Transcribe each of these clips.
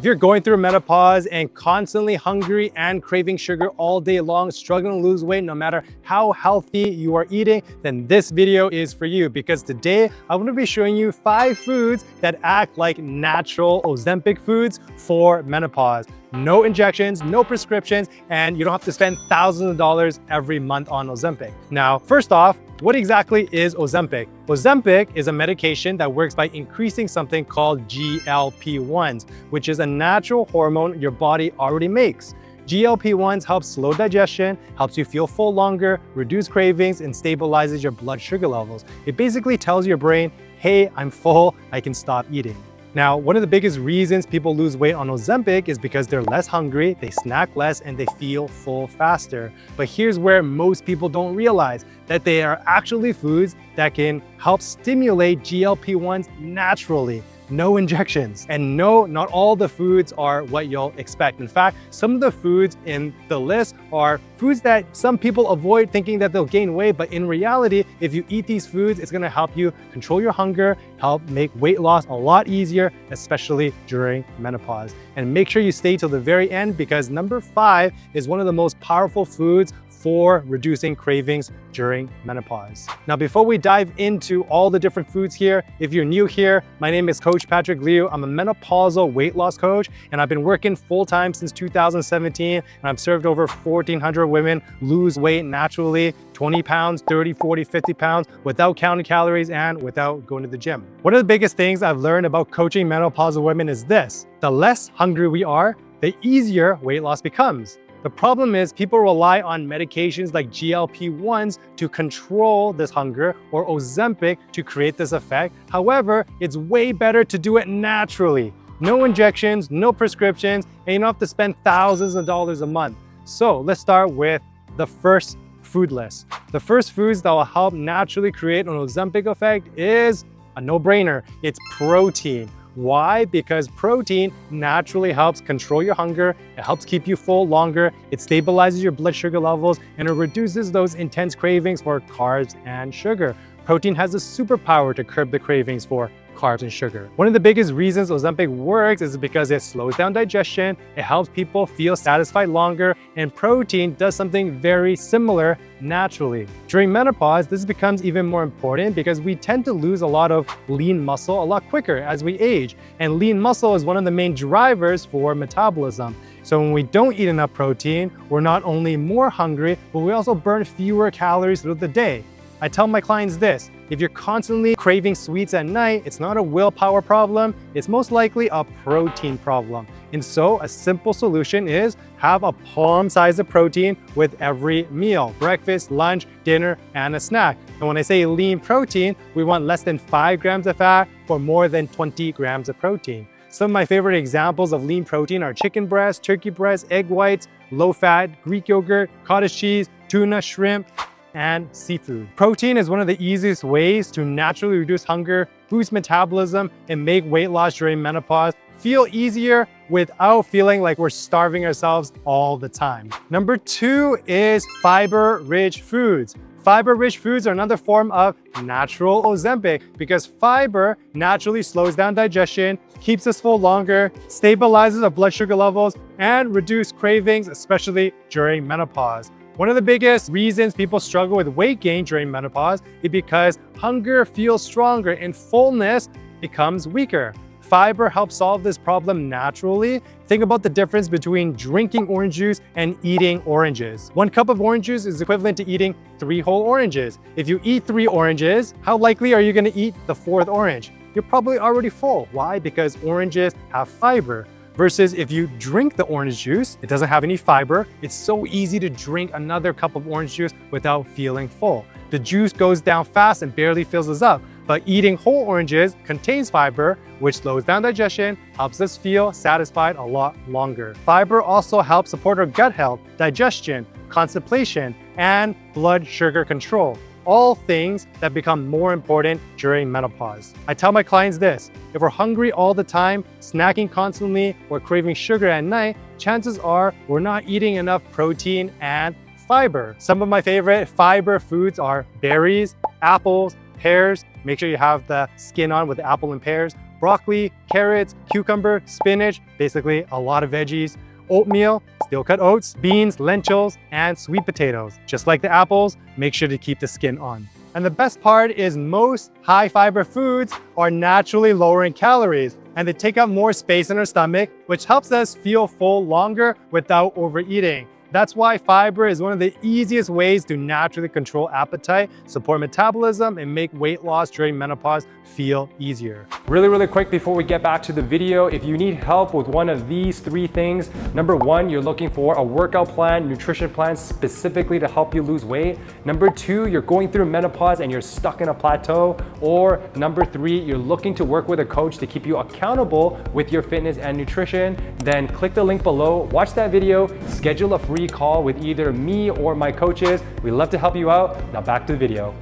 If you're going through menopause and constantly hungry and craving sugar all day long, struggling to lose weight no matter how healthy you are eating, then this video is for you, because today I'm going to be showing you 5 foods that act like natural Ozempic foods for menopause. No injections, no prescriptions, and you don't have to spend thousands of dollars every month on Ozempic. Now, first off, what exactly is Ozempic? Ozempic is a medication that works by increasing something called GLP-1s, which is a natural hormone your body already makes. GLP-1s help slow digestion, helps you feel full longer, reduce cravings, and stabilizes your blood sugar levels. It basically tells your brain, hey, I'm full, I can stop eating. Now, one of the biggest reasons people lose weight on Ozempic is because they're less hungry, they snack less, and they feel full faster. But here's where most people don't realize that they are actually foods that can help stimulate GLP-1s naturally. No injections. And no, not all the foods are what you'll expect. In fact, some of the foods in the list are foods that some people avoid thinking that they'll gain weight, but in reality, if you eat these foods, it's gonna help you control your hunger, help make weight loss a lot easier, especially during menopause. And make sure you stay till the very end, because number 5 is one of the most powerful foods for reducing cravings during menopause. Now, before we dive into all the different foods here, if you're new here, my name is Coach Patrick Liu. I'm a menopausal weight loss coach, and I've been working full-time since 2017, and I've served over 1,400 women lose weight naturally, 20 pounds, 30, 40, 50 pounds, without counting calories and without going to the gym. One of the biggest things I've learned about coaching menopausal women is this: the less hungry we are, the easier weight loss becomes. The problem is people rely on medications like GLP-1s to control this hunger, or Ozempic to create this effect. However, it's way better to do it naturally. No injections, no prescriptions, and you don't have to spend thousands of dollars a month. So let's start with the first food list. The first foods that will help naturally create an Ozempic effect is a no-brainer. It's protein. Why? Because protein naturally helps control your hunger, it helps keep you full longer, it stabilizes your blood sugar levels, and it reduces those intense cravings for carbs and sugar. Protein has a superpower to curb the cravings for carbs and sugar. One of the biggest reasons Ozempic works is because it slows down digestion, it helps people feel satisfied longer, and protein does something very similar naturally. During menopause, this becomes even more important because we tend to lose a lot of lean muscle a lot quicker as we age, and lean muscle is one of the main drivers for metabolism. So when we don't eat enough protein, we're not only more hungry, but we also burn fewer calories throughout the day. I tell my clients this: if you're constantly craving sweets at night, it's not a willpower problem, it's most likely a protein problem. And so a simple solution is have a palm size of protein with every meal: breakfast, lunch, dinner, and a snack. And when I say lean protein, we want less than 5 grams of fat or more than 20 grams of protein. Some of my favorite examples of lean protein are chicken breast, turkey breast, egg whites, low-fat Greek yogurt, cottage cheese, tuna, shrimp, and seafood. Protein is one of the easiest ways to naturally reduce hunger, boost metabolism, and make weight loss during menopause feel easier without feeling like we're starving ourselves all the time. Number 2 is fiber-rich foods. Fiber-rich foods are another form of natural Ozempic because fiber naturally slows down digestion, keeps us full longer, stabilizes our blood sugar levels, and reduces cravings, especially during menopause. One of the biggest reasons people struggle with weight gain during menopause is because hunger feels stronger and fullness becomes weaker. Fiber helps solve this problem naturally. Think about the difference between drinking orange juice and eating oranges. 1 cup of orange juice is equivalent to eating 3 whole oranges. If you eat 3 oranges, how likely are you going to eat the 4th orange? You're probably already full. Why? Because oranges have fiber. Versus if you drink the orange juice, it doesn't have any fiber. It's so easy to drink another cup of orange juice without feeling full. The juice goes down fast and barely fills us up. But eating whole oranges contains fiber, which slows down digestion, helps us feel satisfied a lot longer. Fiber also helps support our gut health, digestion, constipation, and blood sugar control. All things that become more important during menopause. I tell my clients this: if we're hungry all the time, snacking constantly, or craving sugar at night, chances are we're not eating enough protein and fiber. Some of my favorite fiber foods are berries, apples, pears. Make sure you have the skin on with the apple and pears. broccoli, carrots, cucumber, spinach, basically a lot of veggies, oatmeal, steel-cut oats, beans, lentils, and sweet potatoes. Just like the apples, make sure to keep the skin on. And the best part is most high fiber foods are naturally lower in calories, and they take up more space in our stomach, which helps us feel full longer without overeating. That's why fiber is one of the easiest ways to naturally control appetite, support metabolism, and make weight loss during menopause feel easier. Really quick before we get back to the video, if you need help with one of these 3 things, number 1, you're looking for a workout plan, nutrition plan specifically to help you lose weight. Number 2, you're going through menopause and you're stuck in a plateau. Or number 3, you're looking to work with a coach to keep you accountable with your fitness and nutrition. Then click the link below, watch that video, schedule a free call with either me or my coaches. We'd love to help you out. Now back to the video.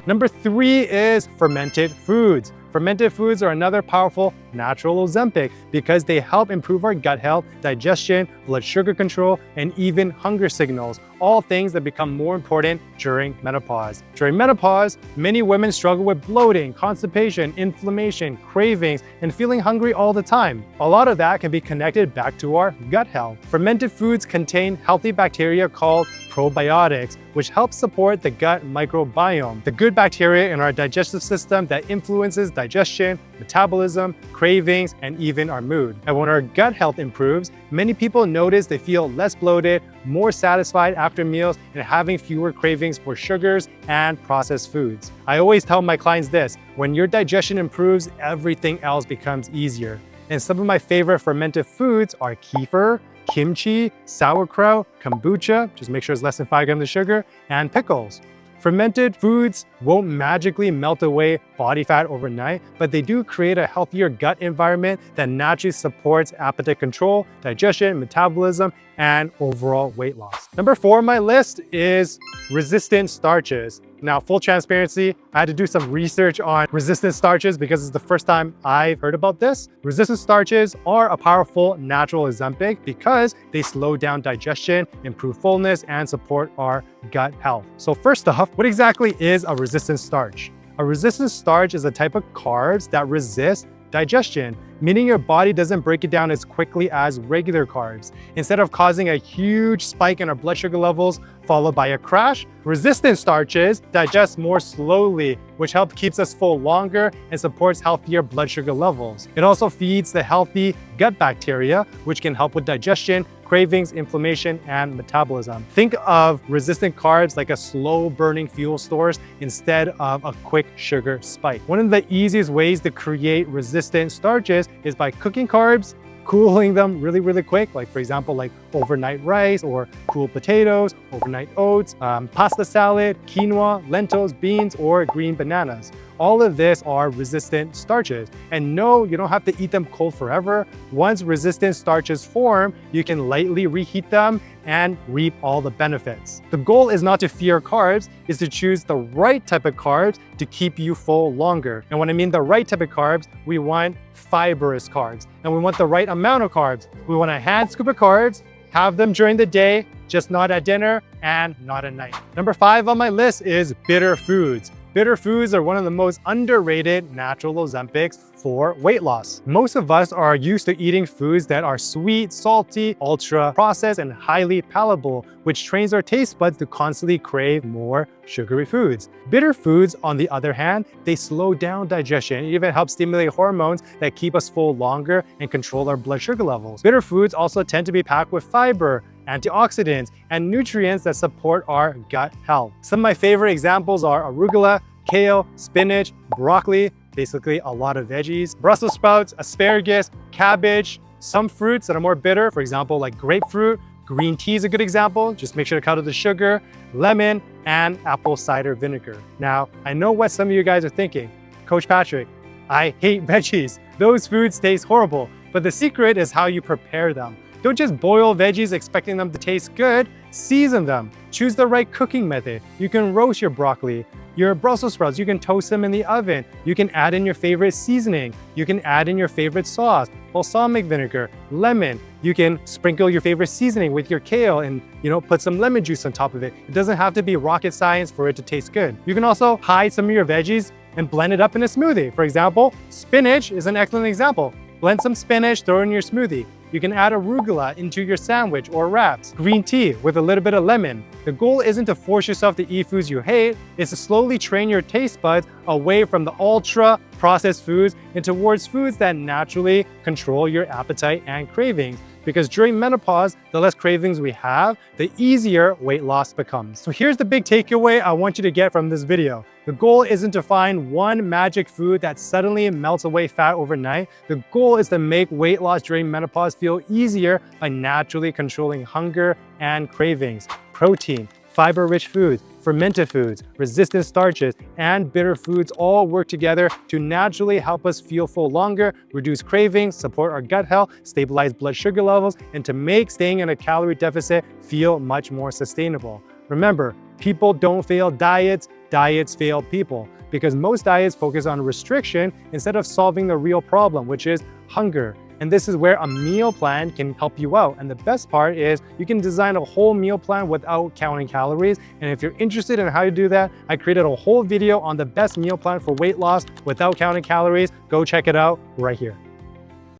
Number 3 is fermented foods. Fermented foods are another powerful natural Ozempic because they help improve our gut health, digestion, blood sugar control, and even hunger signals, all things that become more important during menopause. During menopause, many women struggle with bloating, constipation, inflammation, cravings, and feeling hungry all the time. A lot of that can be connected back to our gut health. Fermented foods contain healthy bacteria called probiotics, which help support the gut microbiome, the good bacteria in our digestive system that influences digestion, metabolism, cravings, and even our mood. And when our gut health improves, many people notice they feel less bloated, more satisfied after meals, and having fewer cravings for sugars and processed foods. I always tell my clients this: when your digestion improves, everything else becomes easier. And some of my favorite fermented foods are kefir, kimchi, sauerkraut, kombucha, just make sure it's less than 5 grams of sugar, and pickles. Fermented foods won't magically melt away body fat overnight, but they do create a healthier gut environment that naturally supports appetite control, digestion, metabolism, and overall weight loss. Number 4 on my list is resistant starches. Now, full transparency, I had to do some research on resistant starches because it's the first time I've heard about this. Resistant starches are a powerful natural Ozempic because they slow down digestion, improve fullness, and support our gut health. So first off, what exactly is a resistant starch? A resistant starch is a type of carbs that resist digestion, meaning your body doesn't break it down as quickly as regular carbs. Instead of causing a huge spike in our blood sugar levels followed by a crash, resistant starches digest more slowly, which helps keeps us full longer and supports healthier blood sugar levels. It also feeds the healthy gut bacteria, which can help with digestion, cravings, inflammation, and metabolism. Think of resistant carbs like a slow burning fuel source instead of a quick sugar spike. One of the easiest ways to create resistant starches is by cooking carbs, cooling them really quick, like for example, like overnight rice or cooled potatoes, overnight oats, pasta salad, quinoa, lentils, beans, or green bananas. All of this are resistant starches. And no, you don't have to eat them cold forever. Once resistant starches form, you can lightly reheat them and reap all the benefits. The goal is not to fear carbs, is to choose the right type of carbs to keep you full longer. And when I mean the right type of carbs, we want fibrous carbs. And we want the right amount of carbs. We want a hand scoop of carbs, have them during the day, just not at dinner and not at night. Number 5 on my list is bitter foods. Bitter foods are one of the most underrated natural Ozempics for weight loss. Most of us are used to eating foods that are sweet, salty, ultra processed, and highly palatable, which trains our taste buds to constantly crave more sugary foods. Bitter foods, on the other hand, they slow down digestion. It even helps stimulate hormones that keep us full longer and control our blood sugar levels. Bitter foods also tend to be packed with fiber, antioxidants, and nutrients that support our gut health. Some of my favorite examples are arugula, kale, spinach, broccoli, basically a lot of veggies, Brussels sprouts, asparagus, cabbage, some fruits that are more bitter, for example, like grapefruit. Green tea is a good example. Just make sure to cut out the sugar, lemon, and apple cider vinegar. Now, I know what some of you guys are thinking. Coach Patrick, I hate veggies. Those foods taste horrible. But the secret is how you prepare them. Don't just boil veggies expecting them to taste good, season them. Choose the right cooking method. You can roast your broccoli, your Brussels sprouts, you can toast them in the oven. You can add in your favorite seasoning. You can add in your favorite sauce, balsamic vinegar, lemon. You can sprinkle your favorite seasoning with your kale and, put some lemon juice on top of it. It doesn't have to be rocket science for it to taste good. You can also hide some of your veggies and blend it up in a smoothie. For example, spinach is an excellent example. Blend some spinach, throw it in your smoothie. You can add arugula into your sandwich or wraps. Green tea with a little bit of lemon. The goal isn't to force yourself to eat foods you hate, it's to slowly train your taste buds away from the ultra-processed foods and towards foods that naturally control your appetite and cravings. Because during menopause, the less cravings we have, the easier weight loss becomes. So here's the big takeaway I want you to get from this video. The goal isn't to find one magic food that suddenly melts away fat overnight. The goal is to make weight loss during menopause feel easier by naturally controlling hunger and cravings. Protein, fiber-rich foods, fermented foods, resistant starches, and bitter foods all work together to naturally help us feel full longer, reduce cravings, support our gut health, stabilize blood sugar levels, and to make staying in a calorie deficit feel much more sustainable. Remember, people don't fail diets, diets fail people, because most diets focus on restriction instead of solving the real problem, which is hunger. And this is where a meal plan can help you out. And the best part is you can design a whole meal plan without counting calories. And if you're interested in how to do that, I created a whole video on the best meal plan for weight loss without counting calories. Go check it out right here.